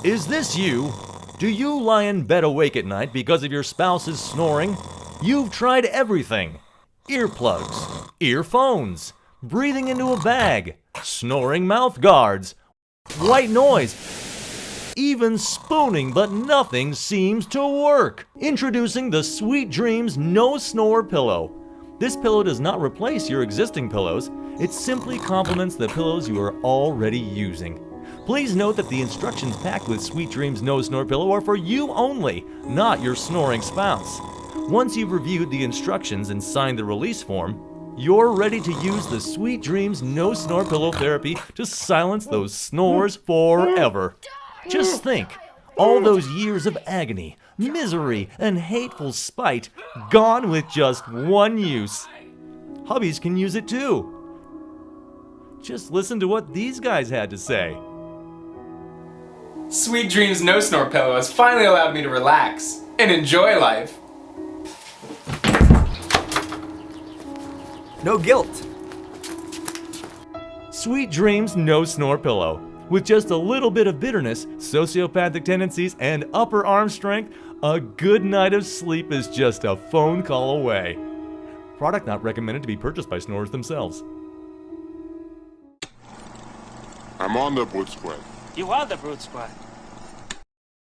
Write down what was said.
Is this you? Do you lie in bed awake at night because of your spouse's snoring? You've tried everything. Earplugs, earphones, breathing into a bag, snoring mouth guards, white noise, even spooning, but nothing seems to work. Introducing the Sweet Dreams No Snore Pillow. This pillow does not replace your existing pillows. It simply complements the pillows you are already using. Please note that the instructions packed with Sweet Dreams No Snore Pillow are for you only, not your snoring spouse. Once you've reviewed the instructions and signed the release form, you're ready to use the Sweet Dreams No Snore Pillow Therapy to silence those snores forever. Just think, all those years of agony, misery, and hateful spite gone with just one use. Hubbies can use it too. Just listen to what these guys had to say. Sweet Dreams No Snore Pillow has finally allowed me to relax and enjoy life. No guilt. Sweet Dreams No Snore Pillow. With just a little bit of bitterness, sociopathic tendencies, and upper arm strength, a good night of sleep is just a phone call away. Product not recommended to be purchased by snorers themselves. I'm on the Brute Squad. You are the Brute Squad.